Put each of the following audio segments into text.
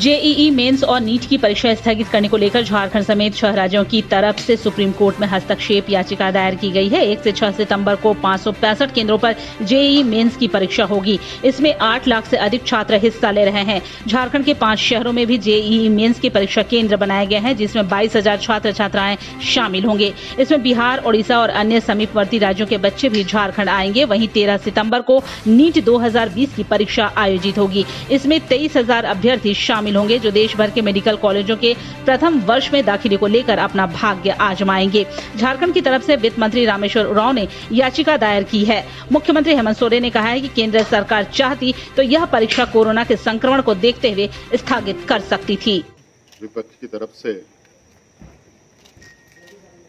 JEE mains और NEET की परीक्षा स्थगित करने को लेकर झारखंड समेत 6 राज्यों की तरफ से सुप्रीम कोर्ट में हस्तक्षेप याचिका दायर की गई है। 1 से 6 सितंबर को 565 केंद्रों पर जेईई मेंस की परीक्षा होगी। इसमें 8 लाख से अधिक छात्र हिस्सा ले रहे हैं। झारखंड के 5 शहरों में भी जेईई मेंस के परीक्षा केंद्र बनाए गए हैं, जिसमें 22,000 छात्र छात्राएं शामिल होंगे। इसमें बिहार, ओडिशा और अन्य समीपवर्ती राज्यों के बच्चे भी झारखंड आएंगे। वहीं 13 सितंबर को नीट 2020 की परीक्षा आयोजित होगी। इसमें 23,000 अभ्यर्थी शामिल होंगे, जो देश भर के मेडिकल कॉलेजों के प्रथम वर्ष में दाखिले को लेकर अपना भाग्य आजमाएंगे। झारखंड की तरफ से वित्त मंत्री रामेश्वर उरांव ने याचिका दायर की है। मुख्यमंत्री हेमंत सोरेन ने कहा है कि केंद्र सरकार चाहती तो यह परीक्षा कोरोना के संक्रमण को देखते हुए स्थगित कर सकती थी। विपक्ष की तरफ से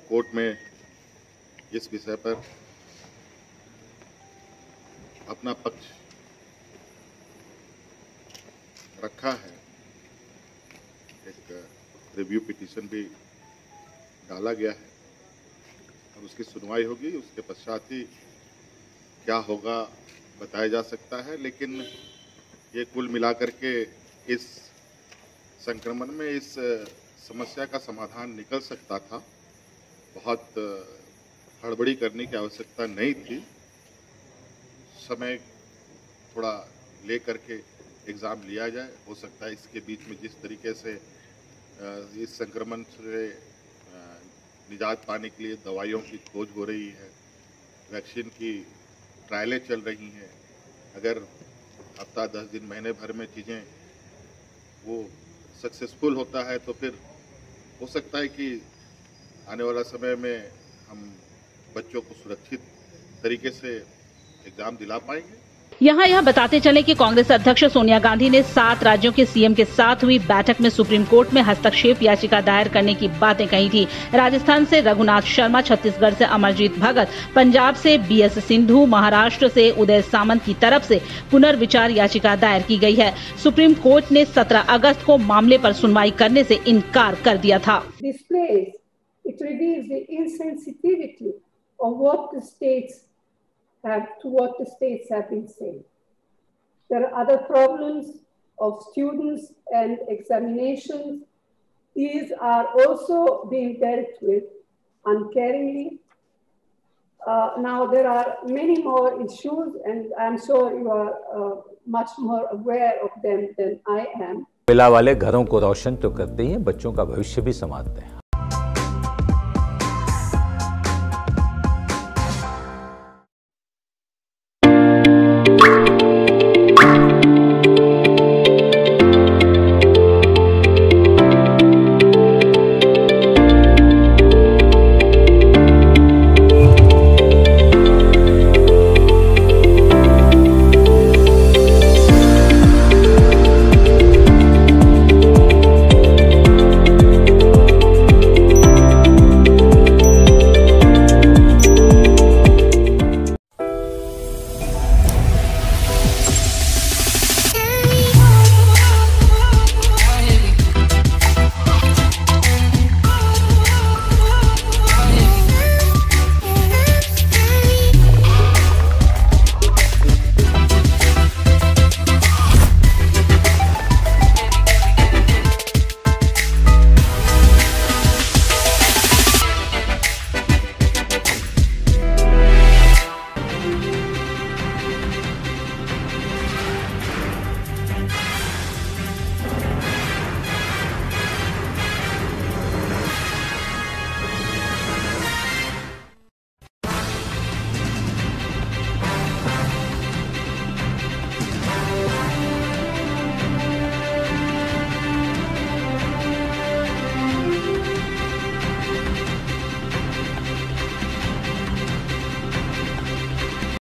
कोर्ट में इस विषय पर अपना पक्ष रखा है। एक रिव्यू पिटीशन भी डाला गया है और उसकी सुनवाई होगी। उसके पश्चात ही क्या होगा बताया जा सकता है, लेकिन ये कुल मिलाकर के इस संक्रमण में इस समस्या का समाधान निकल सकता था। बहुत हड़बड़ी करने की आवश्यकता नहीं थी। समय थोड़ा ले करके एग्ज़ाम लिया जाए। हो सकता है इसके बीच में जिस तरीके से इस संक्रमण से निजात पाने के लिए दवाइयों की खोज हो रही है, वैक्सीन की ट्रायलें चल रही हैं, अगर हफ्ता 10 दिन महीने भर में चीज़ें वो सक्सेसफुल होता है तो फिर हो सकता है कि आने वाला समय में हम बच्चों को सुरक्षित तरीके से एग्ज़ाम दिला पाएंगे। यहाँ यह बताते चले कि कांग्रेस अध्यक्ष सोनिया गांधी ने 7 राज्यों के सीएम के साथ हुई बैठक में सुप्रीम कोर्ट में हस्तक्षेप याचिका दायर करने की बातें कही थी। राजस्थान से रघुनाथ शर्मा, छत्तीसगढ़ से अमरजीत भगत, पंजाब से बीएस सिंधु, महाराष्ट्र से उदय सामंत की तरफ से पुनर्विचार याचिका दायर की गई है। सुप्रीम कोर्ट ने 17 अगस्त को मामले पर सुनवाई करने से इनकार कर दिया था। to what the states have been saying. There are other problems of students and examinations. These are also being dealt with uncaringly. Now there are many more issues, and I'm sure you are much more aware of them than I am. महिला वाले घरों को रोशन तो करते ही हैं, बच्चों का भविष्य भी संवारते हैं।